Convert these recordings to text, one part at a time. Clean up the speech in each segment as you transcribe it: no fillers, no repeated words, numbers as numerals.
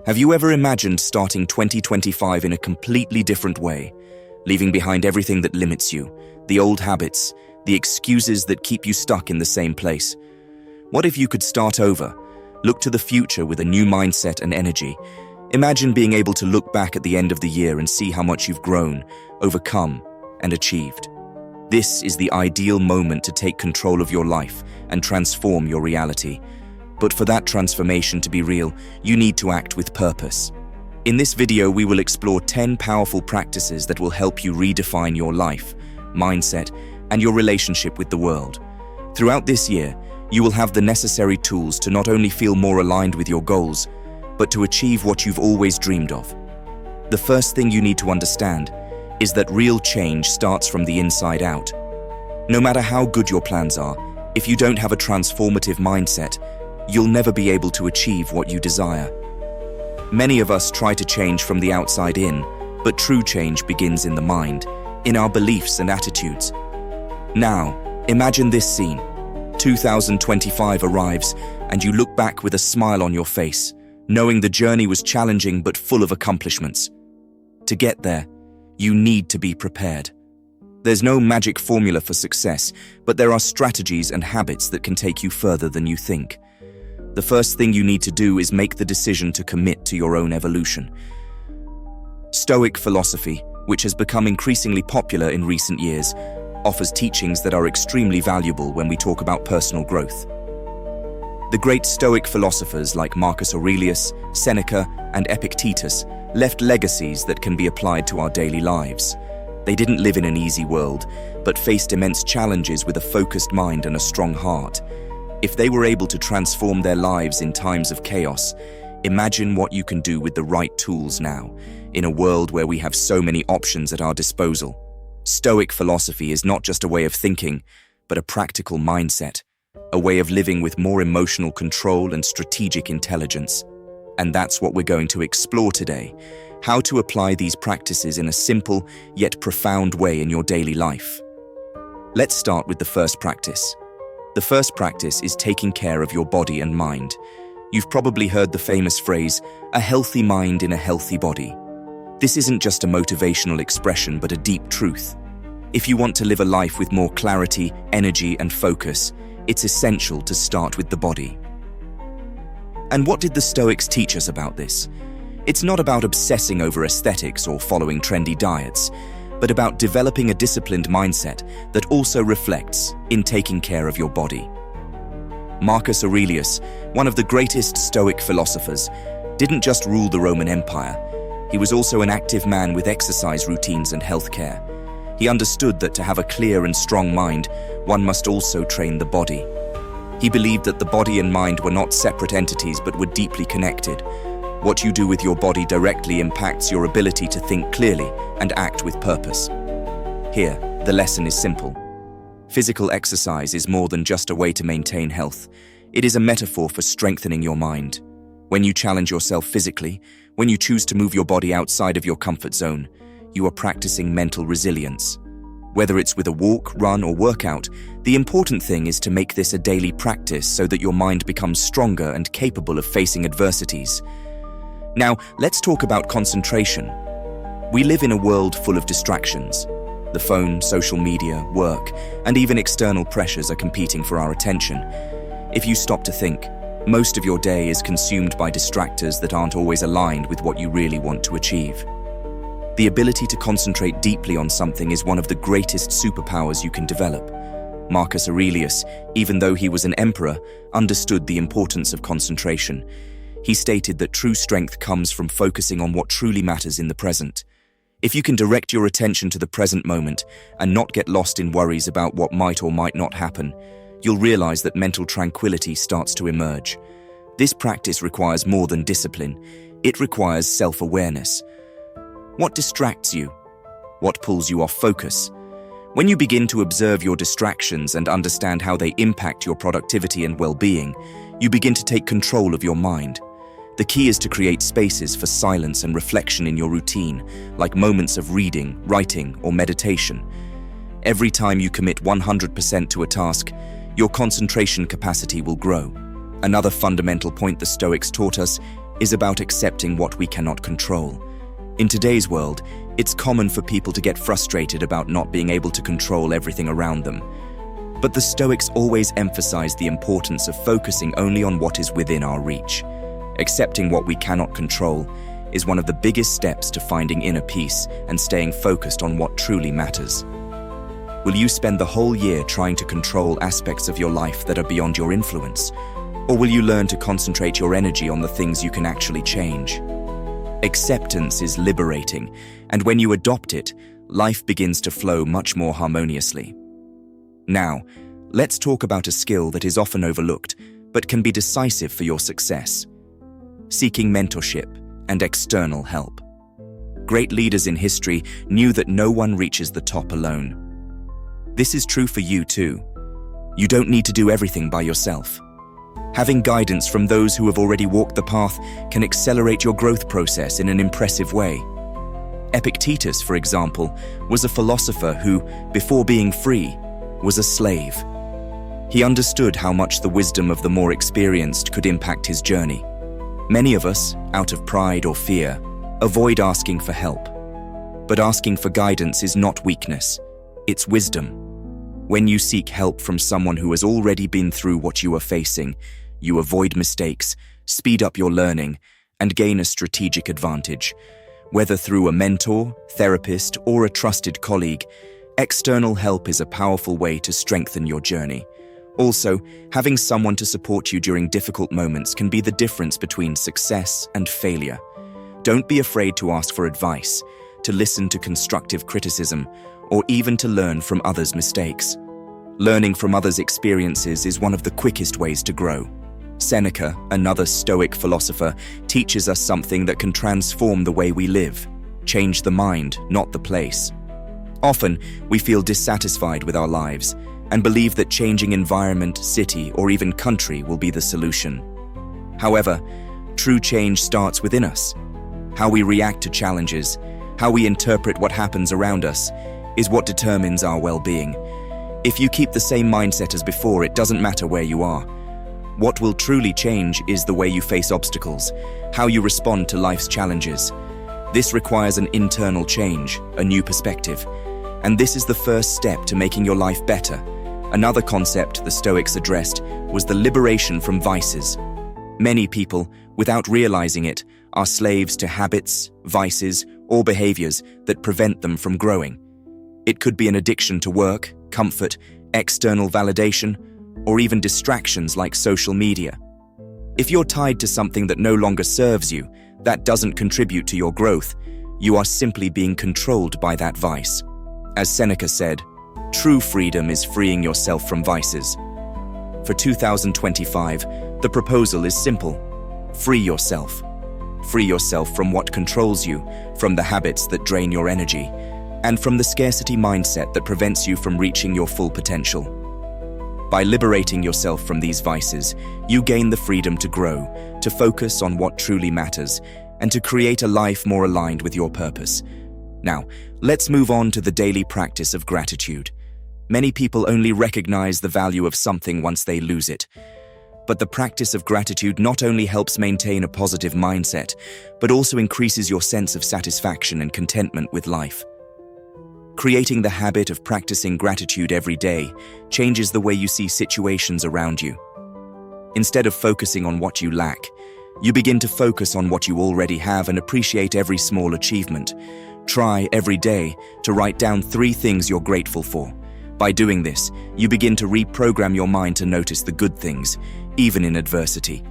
Have you ever imagined starting 2025 in a completely different way, leaving behind everything that limits you, the old habits, the excuses that keep you stuck in the same place? What if you could start over, look to the future with a new mindset and energy? Imagine being able to look back at the end of the year and see how much you've grown, overcome, and achieved. This is the ideal moment to take control of your life and transform your reality. But for that transformation to be real, you need to act with purpose. In this video, we will explore 10 powerful practices that will help you redefine your life, mindset, and your relationship with the world. Throughout this year, you will have the necessary tools to not only feel more aligned with your goals, but to achieve what you've always dreamed of. The first thing you need to understand is that real change starts from the inside out. No matter how good your plans are, if you don't have a transformative mindset, you'll never be able to achieve what you desire. Many of us try to change from the outside in, but true change begins in the mind, in our beliefs and attitudes. Now, imagine this scene. 2025 arrives, and you look back with a smile on your face, knowing the journey was challenging but full of accomplishments. To get there, you need to be prepared. There's no magic formula for success, but there are strategies and habits that can take you further than you think. The first thing you need to do is make the decision to commit to your own evolution. Stoic philosophy, which has become increasingly popular in recent years, offers teachings that are extremely valuable when we talk about personal growth. The great Stoic philosophers like Marcus Aurelius, Seneca, and Epictetus left legacies that can be applied to our daily lives. They didn't live in an easy world, but faced immense challenges with a focused mind and a strong heart. If they were able to transform their lives in times of chaos, imagine what you can do with the right tools now, in a world where we have so many options at our disposal. Stoic philosophy is not just a way of thinking, but a practical mindset, a way of living with more emotional control and strategic intelligence. And that's what we're going to explore today, how to apply these practices in a simple yet profound way in your daily life. Let's start with the first practice. The first practice is taking care of your body and mind. You've probably heard the famous phrase, a healthy mind in a healthy body. This isn't just a motivational expression, but a deep truth. If you want to live a life with more clarity, energy, and focus, it's essential to start with the body. And what did the Stoics teach us about this? It's not about obsessing over aesthetics or following trendy diets, but about developing a disciplined mindset that also reflects in taking care of your body. Marcus Aurelius, one of the greatest Stoic philosophers, didn't just rule the Roman Empire. He was also an active man with exercise routines and healthcare. He understood that to have a clear and strong mind, one must also train the body. He believed that the body and mind were not separate entities but were deeply connected. What you do with your body directly impacts your ability to think clearly and act with purpose. Here, the lesson is simple. Physical exercise is more than just a way to maintain health. It is a metaphor for strengthening your mind. When you challenge yourself physically, when you choose to move your body outside of your comfort zone, you are practicing mental resilience. Whether it's with a walk, run, or workout, the important thing is to make this a daily practice so that your mind becomes stronger and capable of facing adversities. Now, let's talk about concentration. We live in a world full of distractions. The phone, social media, work, and even external pressures are competing for our attention. If you stop to think, most of your day is consumed by distractors that aren't always aligned with what you really want to achieve. The ability to concentrate deeply on something is one of the greatest superpowers you can develop. Marcus Aurelius, even though he was an emperor, understood the importance of concentration. He stated that true strength comes from focusing on what truly matters in the present. If you can direct your attention to the present moment and not get lost in worries about what might or might not happen, you'll realize that mental tranquility starts to emerge. This practice requires more than discipline. It requires self-awareness. What distracts you? What pulls you off focus? When you begin to observe your distractions and understand how they impact your productivity and well-being, you begin to take control of your mind. The key is to create spaces for silence and reflection in your routine, like moments of reading, writing, or meditation. Every time you commit 100% to a task, your concentration capacity will grow. Another fundamental point the Stoics taught us is about accepting what we cannot control. In today's world, it's common for people to get frustrated about not being able to control everything around them. But the Stoics always emphasize the importance of focusing only on what is within our reach. Accepting what we cannot control is one of the biggest steps to finding inner peace and staying focused on what truly matters. Will you spend the whole year trying to control aspects of your life that are beyond your influence? Or will you learn to concentrate your energy on the things you can actually change? Acceptance is liberating, and when you adopt it, life begins to flow much more harmoniously. Now, let's talk about a skill that is often overlooked, but can be decisive for your success: seeking mentorship and external help. Great leaders in history knew that no one reaches the top alone. This is true for you too. You don't need to do everything by yourself. Having guidance from those who have already walked the path can accelerate your growth process in an impressive way. Epictetus, for example, was a philosopher who, before being free, was a slave. He understood how much the wisdom of the more experienced could impact his journey. Many of us, out of pride or fear, avoid asking for help. But asking for guidance is not weakness, it's wisdom. When you seek help from someone who has already been through what you are facing, you avoid mistakes, speed up your learning, and gain a strategic advantage. Whether through a mentor, therapist, or a trusted colleague, external help is a powerful way to strengthen your journey. Also, having someone to support you during difficult moments can be the difference between success and failure. Don't be afraid to ask for advice, to listen to constructive criticism, or even to learn from others' mistakes. Learning from others' experiences is one of the quickest ways to grow. Seneca, another Stoic philosopher, teaches us something that can transform the way we live. Change the mind, not the place. Often, we feel dissatisfied with our lives and believe that changing environment, city, or even country will be the solution. However, true change starts within us. How we react to challenges, how we interpret what happens around us, is what determines our well-being. If you keep the same mindset as before, it doesn't matter where you are. What will truly change is the way you face obstacles, how you respond to life's challenges. This requires an internal change, a new perspective. And this is the first step to making your life better. Another concept the Stoics addressed was the liberation from vices. Many people, without realizing it, are slaves to habits, vices, or behaviors that prevent them from growing. It could be an addiction to work, comfort, external validation, or even distractions like social media. If you're tied to something that no longer serves you, that doesn't contribute to your growth, you are simply being controlled by that vice. As Seneca said, true freedom is freeing yourself from vices. For 2025, the proposal is simple. Free yourself. Free yourself from what controls you, from the habits that drain your energy, and from the scarcity mindset that prevents you from reaching your full potential. By liberating yourself from these vices, you gain the freedom to grow, to focus on what truly matters, and to create a life more aligned with your purpose. Now, let's move on to the daily practice of gratitude. Many people only recognize the value of something once they lose it. But the practice of gratitude not only helps maintain a positive mindset, but also increases your sense of satisfaction and contentment with life. Creating the habit of practicing gratitude every day changes the way you see situations around you. Instead of focusing on what you lack, you begin to focus on what you already have and appreciate every small achievement. Try every day to write down 3 things you're grateful for. By doing this, you begin to reprogram your mind to notice the good things, even in adversity.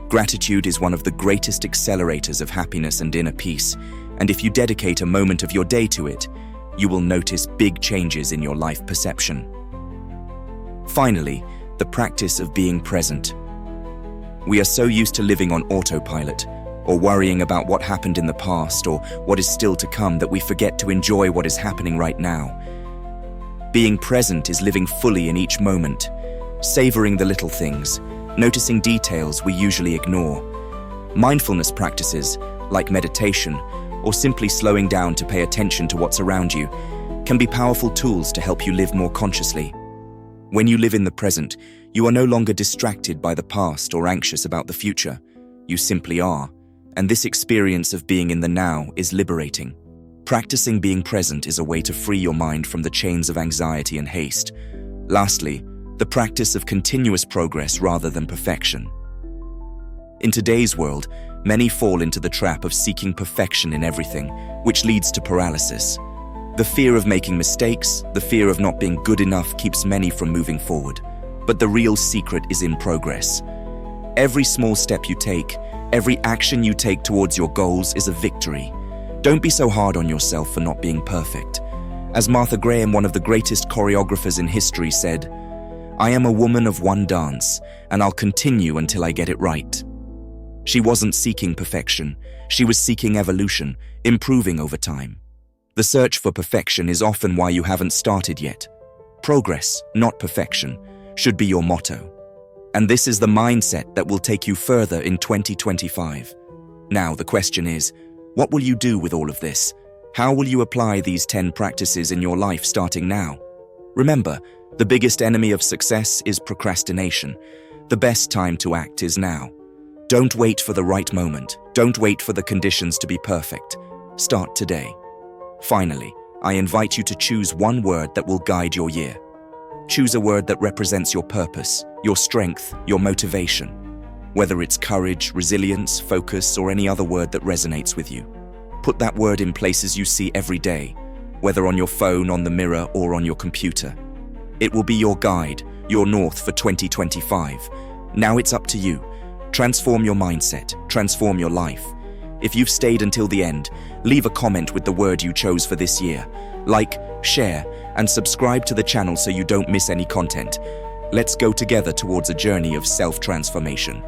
Gratitude is one of the greatest accelerators of happiness and inner peace, and if you dedicate a moment of your day to it, you will notice big changes in your life perception. Finally, the practice of being present. We are so used to living on autopilot, or worrying about what happened in the past or what is still to come, that we forget to enjoy what is happening right now. Being present is living fully in each moment, savoring the little things, noticing details we usually ignore. Mindfulness practices, like meditation, or simply slowing down to pay attention to what's around you, can be powerful tools to help you live more consciously. When you live in the present, you are no longer distracted by the past or anxious about the future. You simply are, and this experience of being in the now is liberating. Practicing being present is a way to free your mind from the chains of anxiety and haste. Lastly, the practice of continuous progress rather than perfection. In today's world, many fall into the trap of seeking perfection in everything, which leads to paralysis. The fear of making mistakes, the fear of not being good enough keeps many from moving forward. But the real secret is in progress. Every small step you take, every action you take towards your goals is a victory. Don't be so hard on yourself for not being perfect. As Martha Graham, one of the greatest choreographers in history, said, "I am a woman of one dance, and I'll continue until I get it right." She wasn't seeking perfection. She was seeking evolution, improving over time. The search for perfection is often why you haven't started yet. Progress, not perfection, should be your motto. And this is the mindset that will take you further in 2025. Now, the question is, what will you do with all of this? How will you apply these 10 practices in your life starting now? Remember, the biggest enemy of success is procrastination. The best time to act is now. Don't wait for the right moment. Don't wait for the conditions to be perfect. Start today. Finally, I invite you to choose one word that will guide your year. Choose a word that represents your purpose, your strength, your motivation. Whether it's courage, resilience, focus, or any other word that resonates with you. Put that word in places you see every day, whether on your phone, on the mirror, or on your computer. It will be your guide, your north for 2025. Now it's up to you. Transform your mindset, transform your life. If you've stayed until the end, leave a comment with the word you chose for this year. Like, share, and subscribe to the channel so you don't miss any content. Let's go together towards a journey of self-transformation.